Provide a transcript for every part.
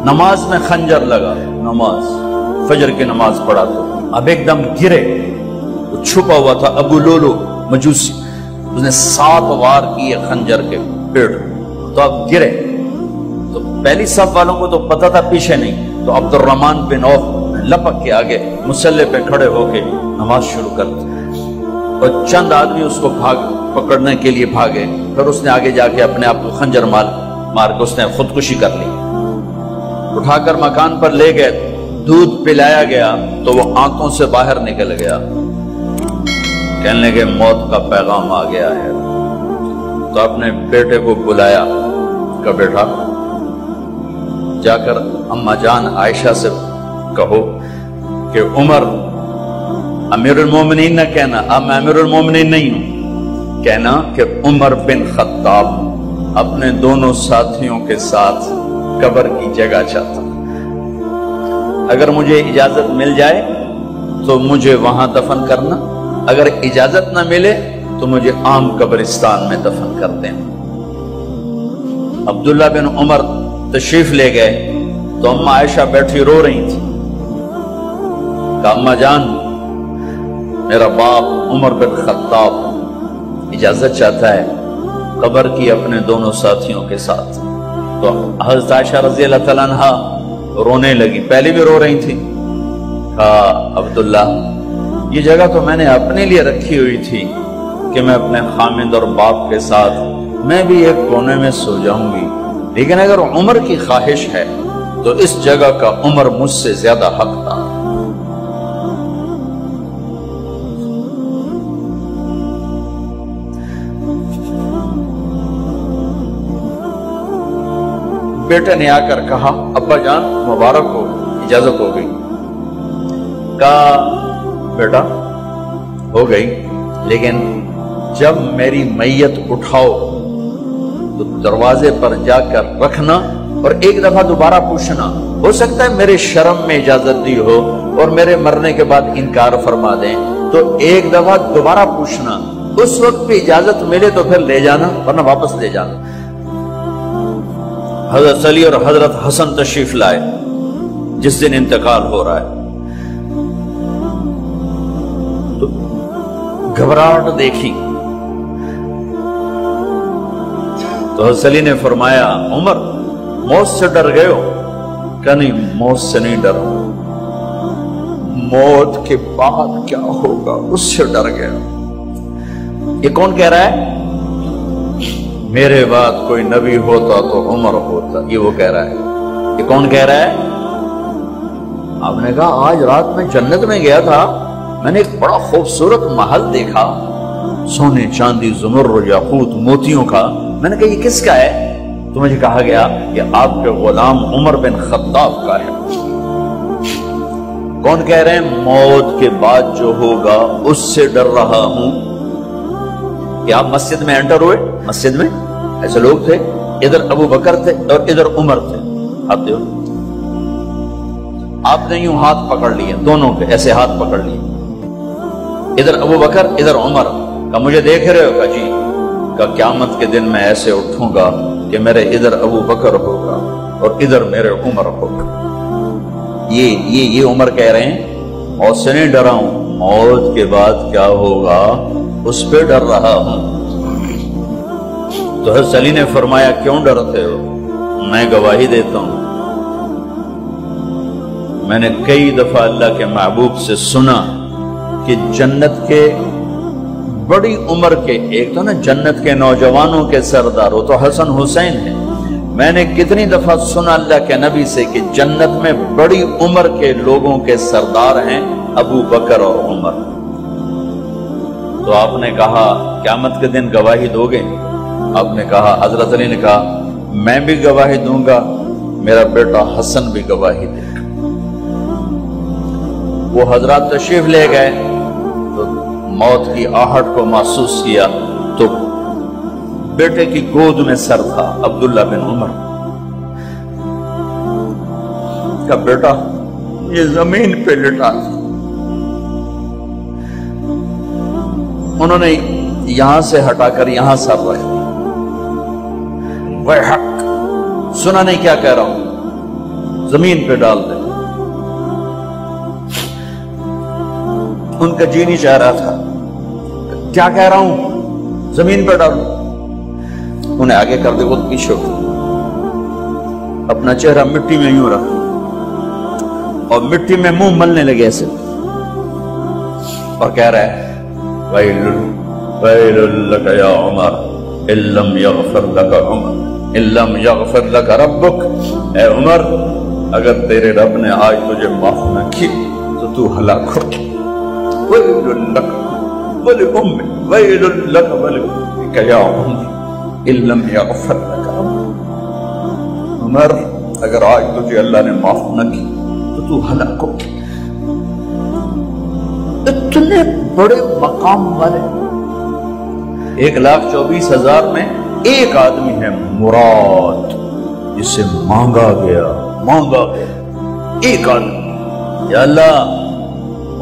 نماز میں خنجر لگا، نماز فجر کی نماز پڑھا تو اب ایک دم گرے، وہ چھپا ہوا تھا ابو لولو مجوسی، اس نے 7 وار کیے خنجر کے پیڑ، تو اب گرے تو پہلی صف والوں کو تو پتہ تھا پیچھے نہیں، تو عبد الرحمن بن عوف لپک کے آگے مصلی پہ کھڑے ہو کے نماز شروع کر دی، اور چند آدمی اس کو پکڑنے کے لیے بھاگے، پھر اس نے آگے جا کے اپنے آپ کو خنجر مار کے اس نے خودکشی کر لی، اٹھا کر مکان پر لے گئے، دودھ پلایا گیا تو وہ آنتوں سے باہر نکل گیا، کہنے لگے موت کا پیغام آ گیا ہے، تو اپنے بیٹے کو بلایا کہ بیٹا جا کر اماں جان عائشہ سے کہو کہ عمر امیر المومنین نہ کہنا، اب میں امیر المومنین نہیں ہوں، کہنا کہ عمر بن خطاب اپنے دونوں ساتھیوں کے ساتھ قبر کی جگہ چاہتا، اگر مجھے اجازت مل جائے تو مجھے وہاں دفن کرنا، اگر اجازت نہ ملے تو مجھے عام قبرستان میں دفن کر دیں۔ عبداللہ بن عمر تشریف لے گئے تو اماں عائشہ بیٹھی رو رہی تھی، کہ اماں جان میرا باپ عمر بن خطاب اجازت چاہتا ہے قبر کی اپنے دونوں ساتھیوں کے ساتھ، تو حضرت عائشہ رضی اللہ تعالیٰ عنہ رونے لگی، پہلے بھی رو رہی تھی، کہا عبداللہ یہ جگہ تو میں نے اپنے لیے رکھی ہوئی تھی کہ میں اپنے خامد اور باپ کے ساتھ میں بھی ایک کونے میں سو جاؤں گی، لیکن اگر عمر کی خواہش ہے تو اس جگہ کا عمر مجھ سے زیادہ حق تھا۔ بیٹے نے آ کر کہا ابا جان مبارک ہو، اجازت ہو گئی، کہا بیٹا ہو گئی، لیکن جب میری میت اٹھاؤ تو دروازے پر جا کر رکھنا اور ایک دفعہ دوبارہ پوچھنا، ہو سکتا ہے میرے شرم میں اجازت دی ہو اور میرے مرنے کے بعد انکار فرما دیں، تو ایک دفعہ دوبارہ پوچھنا، اس وقت بھی اجازت ملے تو پھر لے جانا ورنہ واپس لے جانا۔ حضرت علی اور حضرت حسن تشریف لائے جس دن انتقال ہو رہا ہے، تو گھبراہٹ دیکھی تو حضرت علی نے فرمایا عمر موت سے ڈر گئے ہو؟ کہ نہیں موت سے نہیں ڈرا، موت کے بعد کیا ہوگا اس سے ڈر گیا۔ یہ کون کہہ رہا ہے؟ میرے بعد کوئی نبی ہوتا تو عمر ہوتا، یہ وہ کہہ رہا ہے۔ یہ کون کہہ رہا ہے؟ آپ نے کہا آج رات میں جنت میں گیا تھا، میں نے ایک بڑا خوبصورت محل دیکھا، سونے چاندی زمرد یاقوت موتیوں کا، میں نے کہا یہ کس کا ہے؟ تو مجھے کہا گیا کہ آپ کے غلام عمر بن خطاب کا ہے۔ کون کہہ رہے ہیں موت کے بعد جو ہوگا اس سے ڈر رہا ہوں؟ کہ آپ مسجد میں انٹر ہوئے، مسجد میں ایسے لوگ تھے، ادھر ابو بکر تھے اور ادھر عمر تھے، آپ نے یوں ہاتھ پکڑ لیے، دونوں کے ایسے ہاتھ پکڑ لیے، ادھر ابو بکر ادھر عمر، کہ مجھے دیکھ رہے ہو؟ کہ جی، کہ قیامت کے دن میں ایسے اٹھوں گا کہ میرے ادھر ابو بکر ہوگا اور ادھر میرے عمر ہوگا۔ یہ عمر کہہ رہے ہیں موت سے نہیں ڈرا ہوں، موت کے بعد کیا ہوگا اس پہ ڈر رہا ہوں۔ تو حضرت علی نے فرمایا کیوں ڈرتے ہو؟ میں گواہی دیتا ہوں، میں نے کئی دفعہ اللہ کے محبوب سے سنا کہ جنت کے بڑی عمر کے، ایک تو نا جنت کے نوجوانوں کے سردار، وہ تو حسن حسین ہیں، میں نے کتنی دفعہ سنا اللہ کے نبی سے کہ جنت میں بڑی عمر کے لوگوں کے سردار ہیں ابو بکر اور عمر۔ تو آپ نے کہا قیامت کے دن گواہی دو گے؟ آپ نے کہا، حضرت علی نے کہا میں بھی گواہی دوں گا، میرا بیٹا حسن بھی گواہی دے گا۔ وہ حضرات تشریف لے گئے تو موت کی آہٹ کو محسوس کیا تو بیٹے کی گود میں سر تھا عبداللہ بن عمر کا، بیٹا یہ زمین پہ لٹا تھا۔ انہوں نے یہاں سے ہٹا کر یہاں سر رکھ دیا۔ وَيْحَكَ، سنا نہیں کیا کہہ رہا ہوں؟ زمین پہ ڈال دے. ان کا جی نہیں چاہ رہا تھا. کیا کہہ رہا ہوں؟ زمین پہ ڈالو. انہیں آگے کر دے, وہ پیچھے ہو, اپنا چہرہ مٹی میں یوں رکھ اور مٹی میں منہ ملنے لگے ایسے, اور کہہ رہا ہے وَيْلٌ لَكَ يَا عُمَرَ إِن لَّمْ يَغْفِرْ لَكَ عُمَرَ إِن لَّمْ يَغْفِرْ لَكَ رَبُّكَ. اے عمر, اگر تیرے رب نے آج تجھے معاف نہ کی تو ہلاک ہو. وَيْلٌ لَكَ وَلِأُمِّكَ وَيْلٌ لَكَ وَلِأُمِّكَ يَا عُمَرَ إِن لَّمْ يَغْفِرْ لَكَ رَبُّكَ. عمر, اگر آج تجھے اللہ نے معاف نہ کی تو ہلاک ہو. اتنے بڑے مقام والے 1,24,000 میں ایک آدمی ہے مراد, جسے مانگا گیا ایک آدمی. یا اللہ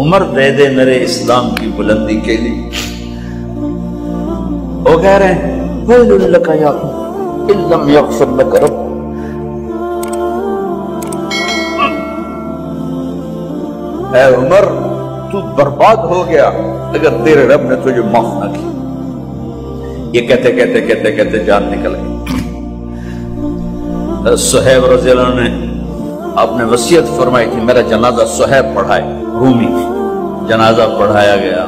عمر دے دے میرے اسلام کی بلندی کے لیے. وہ کہہ رہے ہیں وَيْلٌ لَكَ يَا عُمَرَ إِن لَّمْ يَغْفِرْ لَكَ رَبُّكَ. اے عمر, تو برباد ہو گیا اگر تیرے رب نے تجھے معاف نہ کی. یہ کہتے کہتے جان نکل گئی. صہیب رضی اللہ عنہ نے آپ نے وصیت فرمائی تھی میرا جنازہ صہیب پڑھائے. رومی جنازہ پڑھایا گیا,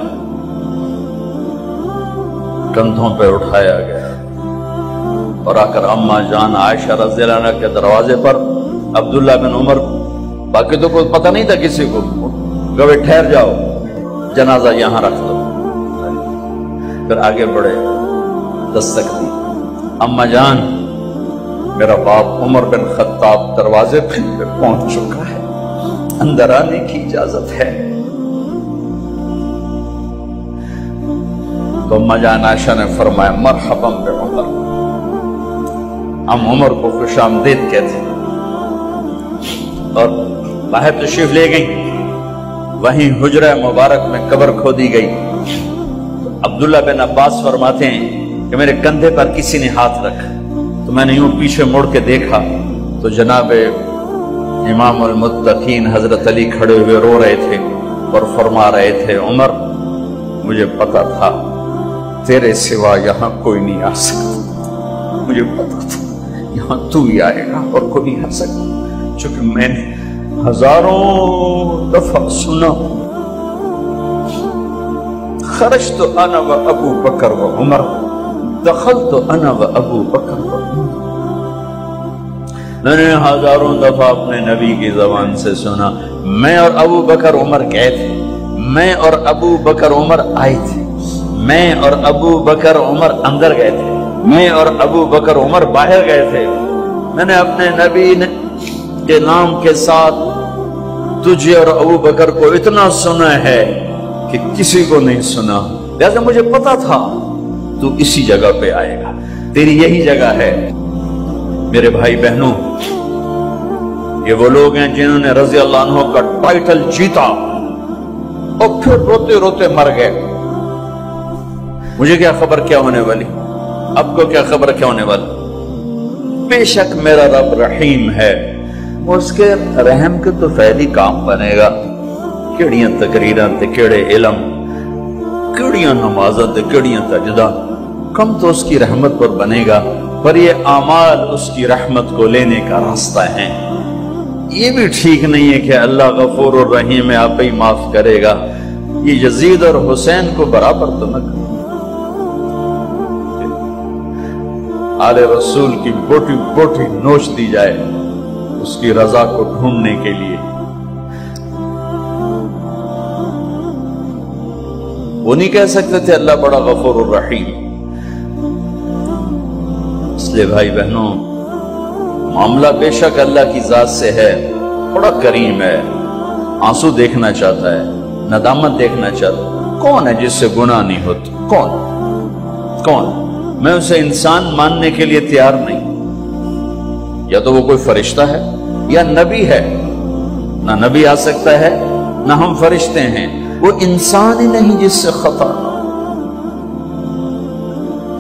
کندھوں پہ اٹھایا گیا, اور آ کر اماں جان عائشہ رضی اللہ عنہ کے دروازے پر عبداللہ بن عمر, باقی تو کوئی پتہ نہیں تھا کسی کو, گوے ٹھہر جاؤ, جنازہ یہاں رکھ دو. پھر آگے بڑھے, دستک دی, اماں جان میرا باپ عمر بن خطاب دروازے پہ پہنچ چکا ہے, اندر آنے کی اجازت ہے. تو اماں جان عائشہ نے فرمایا مرحبا بعمر. ہم عمر کو خوش آمدید کہتے اور باہر تشریف لے گئی. وہیں حجرہ مبارک میں قبر کھودی گئی. عبداللہ بن عباس فرماتے ہیں کہ میرے کندھے پر کسی نے ہاتھ رکھا تو میں نے یوں پیچھے مڑ کے دیکھا تو جناب امام المتقین حضرت علی کھڑے ہوئے رو رہے تھے اور فرما رہے تھے عمر مجھے پتا تھا تیرے سوا یہاں کوئی نہیں آ سکتا, مجھے پتا تھا یہاں تو ہی آئے گا اور کوئی نہیں آ سکتا, چونکہ میں نے ہزاروں دفعہ سنا خرجت انا و ابو بکر و عمر دخلت انا و ابو بکر و عمر. میں نے ہزاروں دفعہ اپنے نبی کی زبان سے سنا میں اور ابو بکر عمر گئے تھے, میں اور ابو بکر عمر آئے تھے, میں اور ابو بکر عمر اندر گئے تھے, میں اور ابو بکر عمر باہر گئے تھے. میں نے اپنے نبی کے نام کے ساتھ تجھے اور ابو بکر کو اتنا سنا ہے کہ کسی کو نہیں سنا, لہذا مجھے پتا تھا تو اسی جگہ پہ آئے گا, تیری یہی جگہ ہے. میرے بھائی بہنوں, یہ وہ لوگ ہیں جنہوں نے رضی اللہ عنہ کا ٹائٹل جیتا اور پھر روتے روتے مر گئے. مجھے کیا خبر کیا ہونے والی, اب کو کیا خبر کیا ہونے والی. بے شک میرا رب رحیم ہے, اس کے رحم کے تو فیلی کام بنے گا. کیڑیاں تقریراں تے کیڑے علم, کیڑیاں نمازاں تے کیڑیاں سجدہ, کم تو اس کی رحمت پر بنے گا, پر یہ اعمال اس کی رحمت کو لینے کا راستہ ہے. یہ بھی ٹھیک نہیں ہے کہ اللہ غفور الرحیم ہے آپ ہی معاف کرے گا. یہ یزید اور حسین کو برابر تو نہ کرے. آل رسول کی بوٹی بوٹی نوچ دی جائے اس کی رضا کو ڈھونڈنے کے لیے. وہ نہیں کہہ سکتے تھے اللہ بڑا غفور الرحیم. اس لیے بھائی بہنوں, معاملہ بے شک اللہ کی ذات سے ہے, بڑا کریم ہے, آنسو دیکھنا چاہتا ہے, ندامت دیکھنا چاہتا ہے. کون ہے جس سے گناہ نہیں ہوتا؟ کون؟ میں اسے انسان ماننے کے لیے تیار نہیں. یا تو وہ کوئی فرشتہ ہے یا نبی ہے. نہ نبی آ سکتا ہے نہ ہم فرشتے ہیں, وہ انسان ہی نہیں جس سے خطا.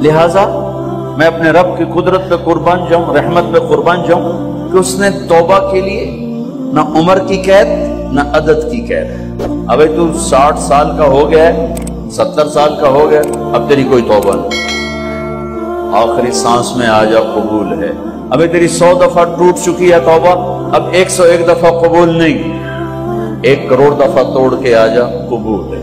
لہذا میں اپنے رب کی قدرت پہ قربان جاؤں, رحمت پہ قربان جاؤں کہ اس نے توبہ کے لیے نہ عمر کی قید نہ عدد کی قید. ابھی تو 60 سال کا ہو گیا ہے، 70 سال کا ہو گیا، اب تیری کوئی توبہ نہیں. آخری سانس میں آ جا، قبول ہے. ابھی تیری 100 دفعہ ٹوٹ چکی ہے توبہ، اب 101 دفعہ قبول نہیں، 1 کروڑ دفعہ توڑ کے آ جا، قبول ہے.